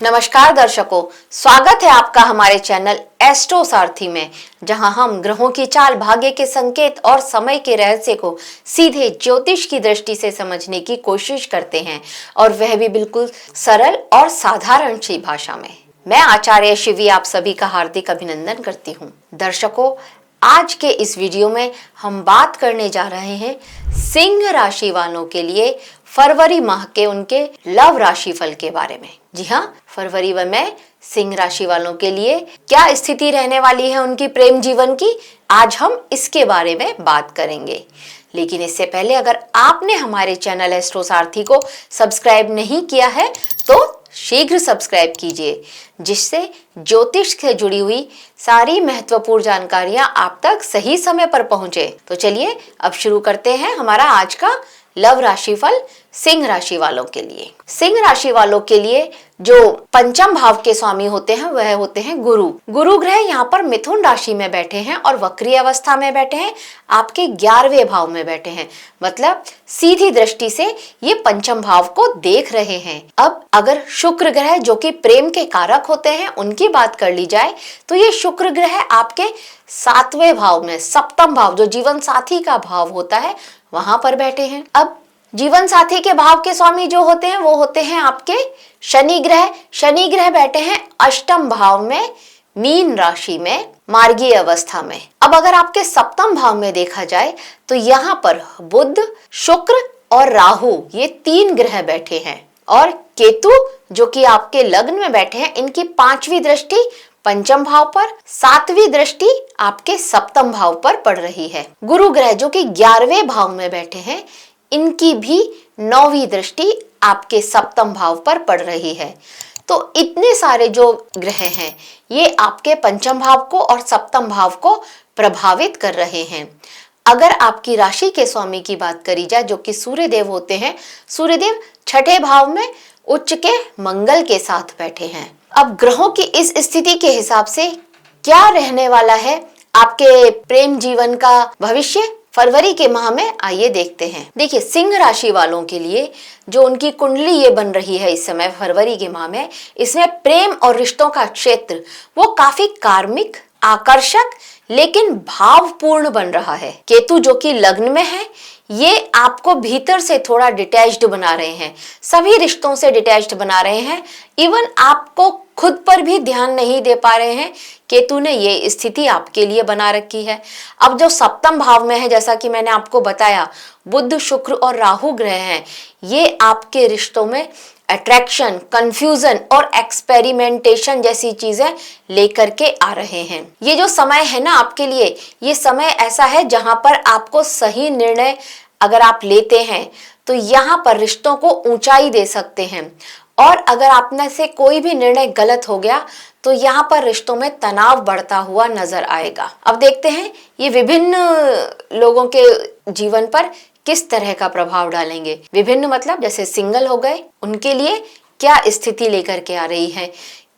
नमस्कार दर्शकों, स्वागत है आपका हमारे चैनल एस्ट्रो सारथी में, जहां हम ग्रहों की चाल, भाग्य के संकेत और समय के रहस्य को सीधे ज्योतिष की दृष्टि से समझने की कोशिश करते हैं, और वह भी बिल्कुल सरल और साधारण सी भाषा में। मैं आचार्य शिवी आप सभी का हार्दिक अभिनंदन करती हूँ। दर्शकों, आज के इस वीडियो में हम बात करने जा रहे हैं सिंह राशि वालों के लिए फरवरी माह के उनके लव राशि फल के बारे में। जी हाँ, फरवरी में सिंह राशि वालों के लिए क्या स्थिति रहने वाली है उनकी प्रेम जीवन की, आज हम इसके बारे में बात करेंगे। लेकिन इससे पहले अगर आपने हमारे चैनल एस्ट्रो सारथी को सब्सक्राइब नहीं किया है तो शीघ्र सब्सक्राइब कीजिए, जिससे ज्योतिष से जुड़ी हुई सारी महत्वपूर्ण जानकारियां आप तक सही समय पर पहुंचे। तो चलिए अब शुरू करते हैं हमारा आज का लव राशिफल सिंह राशि वालों के लिए। सिंह राशि वालों के लिए जो पंचम भाव के स्वामी होते हैं वह होते हैं गुरु। गुरु ग्रह यहाँ पर मिथुन राशि में बैठे हैं और वक्री अवस्था में बैठे हैं, आपके 11वें भाव में बैठे हैं। मतलब सीधी दृष्टि से ये पंचम भाव को देख रहे हैं। अब अगर शुक्र ग्रह जो कि प्रेम के कारक होते हैं उनकी बात कर ली जाए तो ये शुक्र ग्रह आपके 7वें भाव में, सप्तम भाव जो जीवन साथी का भाव होता है वहां पर बैठे हैं। अब जीवन साथी के भाव के स्वामी जो होते हैं वो होते हैं आपके शनि ग्रह। शनि ग्रह बैठे हैं अष्टम भाव में, मीन राशि में, मार्गीय अवस्था में। अब अगर आपके सप्तम भाव में देखा जाए तो यहाँ पर बुध, शुक्र और राहु ये 3 ग्रह बैठे हैं, और केतु जो कि आपके लग्न में बैठे हैं, इनकी 5वीं दृष्टि पंचम भाव पर, 7वीं दृष्टि आपके सप्तम भाव पर पड़ रही है। गुरु ग्रह जो कि 11वें भाव में बैठे हैं, इनकी भी 9वीं दृष्टि आपके सप्तम भाव पर पड़ रही है। तो इतने सारे जो ग्रह हैं ये आपके पंचम भाव को और सप्तम भाव को प्रभावित कर रहे हैं। अगर आपकी राशि के स्वामी की बात करी जाए जो कि सूर्यदेव होते हैं, सूर्यदेव 6ठे भाव में उच्च के मंगल के साथ बैठे हैं। अब ग्रहों की इस स्थिति के हिसाब से क्या रहने वाला है आपके प्रेम जीवन का भविष्य फरवरी के माह में, आइए देखते हैं। देखिए, सिंह राशि वालों के लिए जो उनकी कुंडली ये बन रही है इस समय फरवरी के माह में, इसमें प्रेम और रिश्तों का क्षेत्र वो काफी कार्मिक, आकर्षक लेकिन भावपूर्ण बन रहा है। केतु जो कि लग्न में है, ये आपको भीतर से थोड़ा डिटैच्ड बना रहे हैं, सभी रिश्तों से डिटैच्ड बना रहे हैं। इवन आपको खुद पर भी ध्यान नहीं दे पा रहे हैं। केतु ने ये स्थिति आपके लिए बना रखी है। अब जो सप्तम भाव में है, जैसा कि मैंने आपको बताया, बुध, शुक्र और राहु ग्रह हैं, ये आपके रिश्तों में अट्रैक्शन, कंफ्यूजन और एक्सपेरिमेंटेशन जैसी चीजें लेकर के आ रहे हैं। ये जो समय है ना आपके लिए, ये समय ऐसा है जहां पर आपको सही निर्णय अगर आप लेते हैं तो यहाँ पर रिश्तों को ऊंचाई दे सकते हैं, और अगर आप में से कोई भी निर्णय गलत हो गया तो यहाँ पर रिश्तों में तनाव बढ़ता हुआ नजर आएगा। अब देखते हैं ये विभिन्न लोगों के जीवन पर किस तरह का प्रभाव डालेंगे। विभिन्न मतलब जैसे सिंगल हो गए, उनके लिए क्या स्थिति लेकर के आ रही है,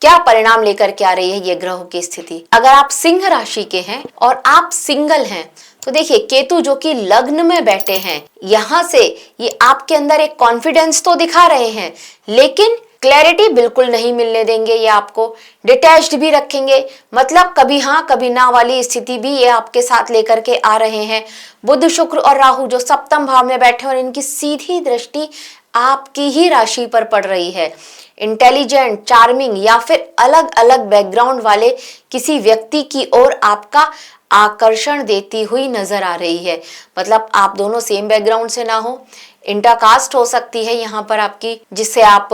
क्या परिणाम लेकर के आ रही है ये ग्रहों की स्थिति। अगर आप सिंह राशि के हैं और आप सिंगल हैं तो देखिए, केतु जो कि लग्न में बैठे हैं, यहाँ से ये आपके अंदर एक कॉन्फिडेंस तो दिखा रहे हैं, लेकिन क्लैरिटी बिल्कुल नहीं मिलने देंगे। ये आपको डिटैच्ड भी रखेंगे, मतलब कभी हाँ कभी ना वाली स्थिति भी ये आपके साथ लेकर के आ रहे हैं। बुध, शुक्र और राहु जो सप्तम भाव में बैठे और इनकी सीधी दृष्टि आपकी ही राशि पर पड़ रही है। इंटेलिजेंट, चार्मिंग या फिर अलग अलग बैकग्राउंड वाले किसी व्यक्ति की ओर आपका आकर्षण देती हुई नजर आ रही है। मतलब आप दोनों सेम बैकग्राउंड से ना हो, इंटरकास्ट हो सकती है यहाँ पर आपकी, जिससे आप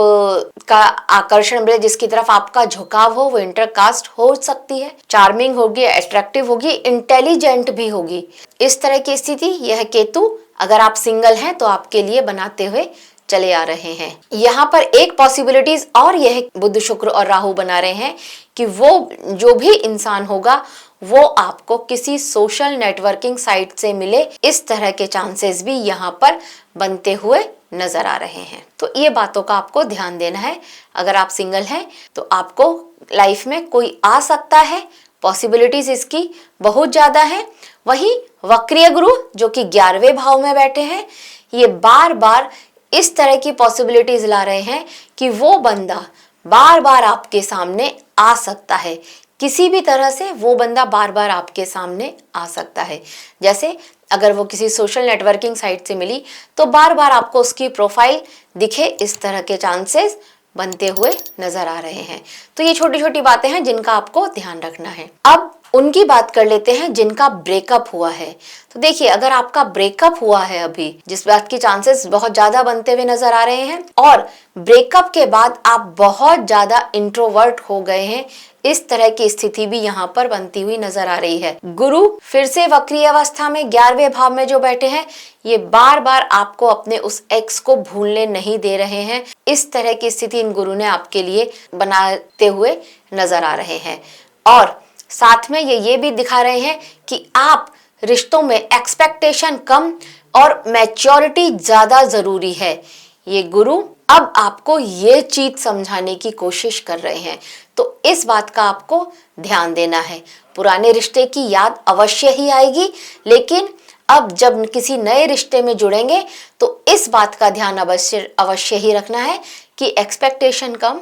का आकर्षण मिले, जिसकी तरफ आपका झुकाव हो वो इंटरकास्ट हो सकती है। चार्मिंग होगी, अट्रैक्टिव होगी, इंटेलिजेंट भी होगी। इस तरह की स्थिति यह केतु अगर आप सिंगल हैं तो आपके लिए बनाते हुए चले आ रहे हैं। यहाँ पर एक पॉसिबिलिटीज और यह बुध, शुक्र और राहु बना रहे हैं कि वो जो भी इंसान होगा वो आपको किसी सोशल नेटवर्किंग साइट से मिले, इस तरह के चांसेस भी यहाँ पर बनते हुए नजर आ रहे हैं। तो ये बातों का आपको ध्यान देना है। अगर आप सिंगल हैं तो आपको लाइफ में कोई आ सकता है, पॉसिबिलिटीज इसकी बहुत ज्यादा है। वहीं वक्रीय गुरु जो कि 11वें भाव में बैठे हैं, ये बार बार इस तरह की पॉसिबिलिटीज ला रहे हैं कि वो बंदा बार बार आपके सामने आ सकता है। किसी भी तरह से वो बंदा बार बार आपके सामने आ सकता है। जैसे अगर वो किसी सोशल नेटवर्किंग साइट से मिली तो बार बार आपको उसकी प्रोफाइल दिखे, इस तरह के चांसेस बनते हुए नजर आ रहे हैं। तो ये छोटी छोटी बातें हैं जिनका आपको ध्यान रखना है। अब उनकी बात कर लेते हैं जिनका ब्रेकअप हुआ है। तो देखिए, अगर आपका ब्रेकअप हुआ है अभी, जिस बात की चांसेस बहुत ज्यादा बनते हुए नजर आ रहे हैं, और ब्रेकअप के बाद आप बहुत ज्यादा इंट्रोवर्ट हो गए हैं, इस तरह की स्थिति भी यहाँ पर बनती हुई नजर आ रही है। गुरु फिर से वक्री अवस्था में 11वें भाव में जो बैठे हैं, ये बार बार आपको अपने उस एक्स को भूलने नहीं दे रहे हैं। इस तरह की स्थिति इन गुरु ने आपके लिए बनाते हुए नजर आ रहे हैं। और साथ में ये भी दिखा रहे हैं कि आप रिश्तों में एक्सपेक्टेशन कम और मैच्योरिटी ज्यादा जरूरी है। ये गुरु अब आपको ये चीज समझाने की कोशिश कर रहे हैं, तो इस बात का आपको ध्यान देना है। पुराने रिश्ते की याद अवश्य ही आएगी, लेकिन अब जब किसी नए रिश्ते में जुड़ेंगे तो इस बात का ध्यान अवश्य ही रखना है कि एक्सपेक्टेशन कम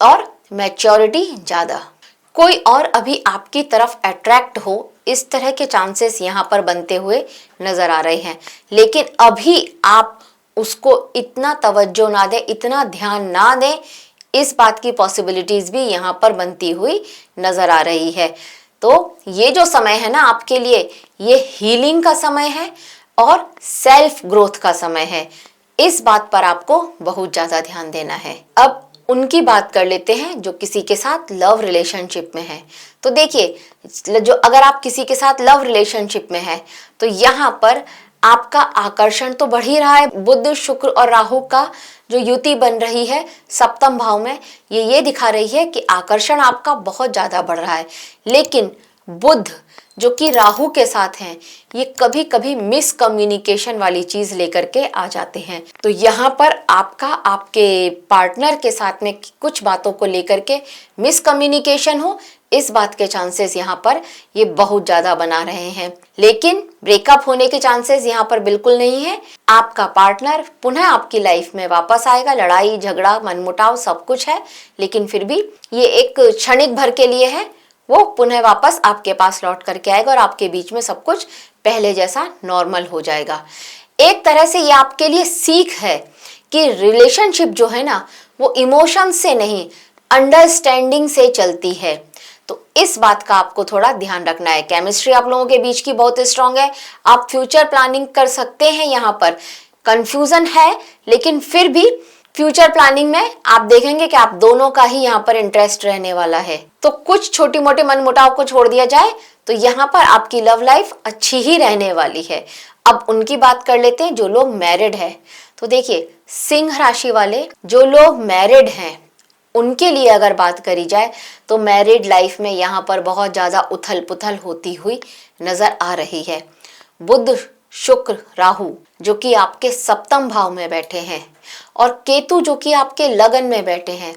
और मैच्योरिटी ज्यादा। कोई और अभी आपकी तरफ अट्रैक्ट हो, इस तरह के चांसेस यहाँ पर बनते हुए नजर आ रहे हैं, लेकिन अभी आप उसको इतना तवज्जो ना दें, इतना ध्यान ना दें, इस बात की पॉसिबिलिटीज भी यहाँ पर बनती हुई नजर आ रही है। तो ये जो समय है ना आपके लिए, ये हीलिंग का समय है और सेल्फ ग्रोथ का समय है। इस बात पर आपको बहुत ज्यादा ध्यान देना है। अब उनकी बात कर लेते हैं जो किसी के साथ लव रिलेशनशिप में है। तो देखिए, जो अगर आप किसी के साथ लव रिलेशनशिप में है तो यहाँ पर आपका आकर्षण तो बढ़ ही रहा है। बुध, शुक्र और राहु का जो युति बन रही है सप्तम भाव में, ये दिखा रही है कि आकर्षण आपका बहुत ज्यादा बढ़ रहा है। लेकिन बुध जो कि राहु के साथ हैं, ये कभी कभी मिसकम्युनिकेशन वाली चीज लेकर के आ जाते हैं। तो यहाँ पर आपका आपके पार्टनर के साथ में कुछ बातों को लेकर के मिसकम्युनिकेशन हो, इस बात के चांसेस यहाँ पर ये बहुत ज्यादा बना रहे हैं। लेकिन ब्रेकअप होने के चांसेस यहाँ पर बिल्कुल नहीं है। आपका पार्टनर पुनः आपकी लाइफ में वापस आएगा। लड़ाई झगड़ा मनमुटाव सब कुछ है, लेकिन फिर भी ये एक क्षणिक भर के लिए है। वो पुनः वापस आपके पास लौट करके आएगा और आपके बीच में सब कुछ पहले जैसा नॉर्मल हो जाएगा। एक तरह से ये आपके लिए सीख है कि रिलेशनशिप जो है ना, वो इमोशन से नहीं, अंडरस्टैंडिंग से चलती है। तो इस बात का आपको थोड़ा ध्यान रखना है। केमिस्ट्री आप लोगों के बीच की बहुत स्ट्रांग है। आप फ्यूचर प्लानिंग कर सकते हैं। यहाँ पर कंफ्यूजन है, लेकिन फिर भी फ्यूचर प्लानिंग में आप देखेंगे कि आप दोनों का ही यहाँ पर इंटरेस्ट रहने वाला है। तो कुछ छोटी मोटी मनमुटाव को छोड़ दिया जाए तो यहाँ पर आपकी लव लाइफ अच्छी ही रहने वाली है। अब उनकी बात कर लेते हैं जो लोग मैरिड है। तो देखिए, सिंह राशि वाले जो लोग मैरिड हैं, उनके लिए अगर बात करी जाए तो मैरिड लाइफ में यहाँ पर बहुत ज्यादा उथल पुथल होती हुई नजर आ रही है। बुध, शुक्र, राहु जो कि आपके सप्तम भाव में बैठे हैं और केतु जो कि आपके लगन में बैठे हैं,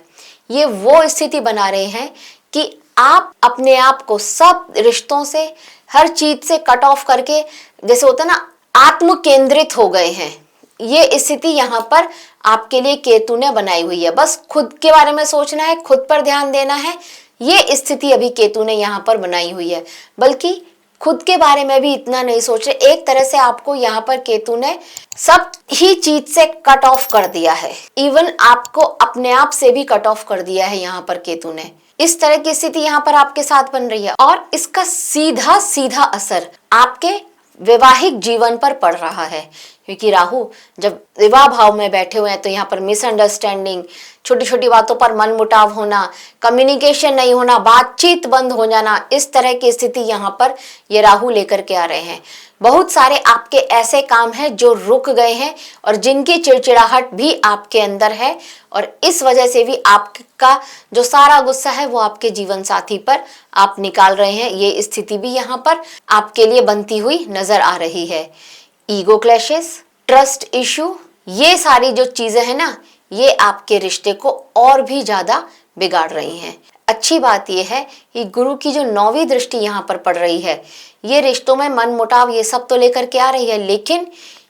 ये वो स्थिति बना रहे हैं कि आप अपने आप को सब रिश्तों से, हर चीज से कट ऑफ करके, जैसे होता है ना, आत्म केंद्रित हो गए हैं। ये स्थिति यहाँ पर आपके लिए केतु ने बनाई हुई है। बस खुद के बारे में सोचना है, खुद पर ध्यान देना है। ये स्थिति अभी केतु ने यहाँ पर बनाई हुई है। बल्कि खुद के बारे में भी इतना नहीं सोच रहे। एक तरह से आपको यहाँ पर केतु ने सब ही चीज से कट ऑफ कर दिया है। इवन आपको अपने आप से भी कट ऑफ कर दिया है यहाँ पर केतु ने। इस तरह की स्थिति यहाँ पर आपके साथ बन रही है और इसका सीधा सीधा असर आपके वैवाहिक जीवन पर पड़ रहा है। क्योंकि राहु जब विवाह भाव में बैठे हुए हैं तो यहाँ पर मिसअंडरस्टैंडिंग, छोटी छोटी बातों पर मनमुटाव होना, कम्युनिकेशन नहीं होना, बातचीत बंद हो जाना, इस तरह की स्थिति यहाँ पर ये राहु लेकर के आ रहे हैं। बहुत सारे आपके ऐसे काम हैं जो रुक गए हैं और जिनकी चिड़चिड़ाहट भी आपके अंदर है, और इस वजह से भी आपका जो सारा गुस्सा है वो आपके जीवन साथी पर आप निकाल रहे हैं। ये स्थिति भी यहाँ पर आपके लिए बनती हुई नजर आ रही है। ईगो क्लैशेस, ट्रस्ट इशू, ये सारी जो चीजें हैं ना, ये आपके रिश्ते को और भी ज्यादा बिगाड़ रही हैं। अच्छी बात यह है कि गुरु की जो 9वीं दृष्टि यहाँ पर पड़ रही है, ये रिश्तों में मनमुटाव ये सब तो लेकर के आ रही है, लेकिन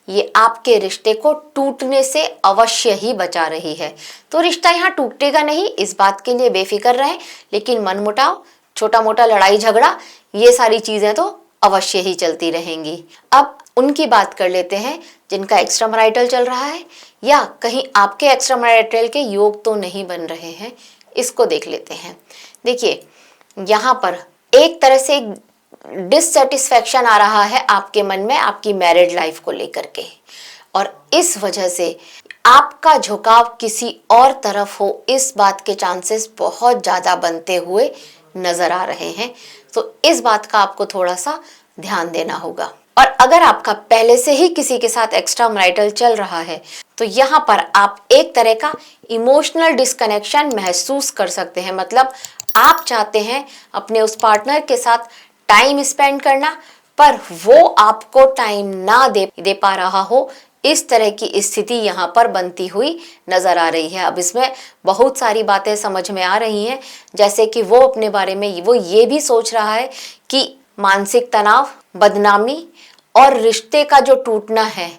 ये आपके रिश्ते को टूटने से अवश्य ही बचा रही है। तो रिश्ता यहाँ टूटेगा नहीं, इस बात के लिए बेफिक्र रहें, लेकिन मनमुटाव, छोटा मोटा लड़ाई झगड़ा, ये सारी चीजें तो अवश्य ही चलती रहेंगी। अब उनकी बात कर लेते हैं जिनका एक्स्ट्रा मैरिटल चल रहा है या कहीं आपके एक्स्ट्रा मैरिटल के योग तो नहीं बन रहे हैं, इसको देख लेते हैं। देखिए, यहाँ पर एक तरह से डिससेटिस्फैक्शन आ रहा है आपके मन में आपकी मैरिड लाइफ को लेकर के, और इस वजह से आपका झुकाव किसी और तरफ हो, इस बात के चांसेस बहुत ज़्यादा बनते हुए नजर आ रहे हैं। तो इस बात का आपको थोड़ा सा ध्यान देना होगा। और अगर आपका पहले से ही किसी के साथ एक्स्ट्रा मैरिटल चल रहा है तो यहाँ पर आप एक तरह का इमोशनल डिस्कनेक्शन महसूस कर सकते हैं। मतलब आप चाहते हैं अपने उस पार्टनर के साथ टाइम स्पेंड करना, पर वो आपको टाइम ना दे पा रहा हो, इस तरह की स्थिति यहाँ पर बनती हुई नजर आ रही है। अब इसमें बहुत सारी बातें समझ में आ रही हैं, जैसे कि वो अपने बारे में वो ये भी सोच रहा है कि मानसिक तनाव, बदनामी और रिश्ते का जो टूटना है,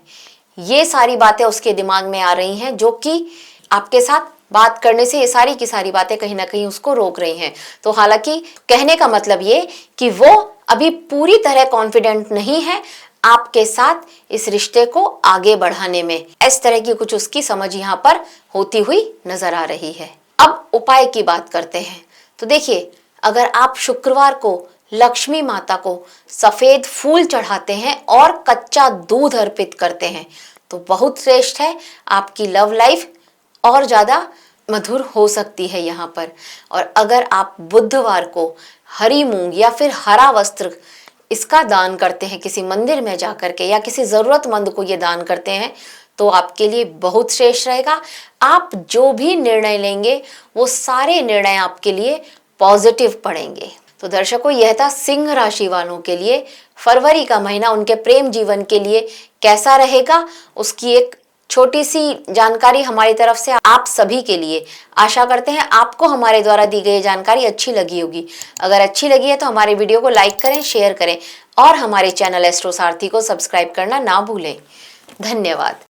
ये सारी बातें उसके दिमाग में आ रही हैं, जो कि आपके साथ बात करने से ये सारी की सारी बातें कहीं ना कहीं उसको रोक रही हैं। तो हालांकि कहने का मतलब ये कि वो अभी पूरी तरह कॉन्फिडेंट नहीं है आपके साथ इस रिश्ते को आगे बढ़ाने में। इस तरह की कुछ उसकी समझ यहाँ पर होती हुई नजर आ रही है। अब उपाय की बात करते हैं। तो देखिए, अगर आप शुक्रवार को लक्ष्मी माता को सफेद फूल चढ़ाते हैं और कच्चा दूध अर्पित करते हैं तो बहुत श्रेष्ठ है। आपकी लव लाइफ और ज्यादा मधुर हो सकती है यहाँ पर। और अगर आप बुधवार को हरी मूंग या फिर हरा वस्त्र इसका दान करते हैं किसी मंदिर में जाकर के, या किसी जरूरतमंद को ये दान करते हैं, तो आपके लिए बहुत श्रेष्ठ रहेगा। आप जो भी निर्णय लेंगे वो सारे निर्णय आपके लिए पॉजिटिव पड़ेंगे। तो दर्शकों, यह था सिंह राशि वालों के लिए फरवरी का महीना उनके प्रेम जीवन के लिए कैसा रहेगा, उसकी एक छोटी सी जानकारी हमारी तरफ से आप सभी के लिए। आशा करते हैं आपको हमारे द्वारा दी गई जानकारी अच्छी लगी होगी। अगर अच्छी लगी है तो हमारे वीडियो को लाइक करें, शेयर करें और हमारे चैनल एस्ट्रो सारथी को सब्सक्राइब करना ना भूलें। धन्यवाद।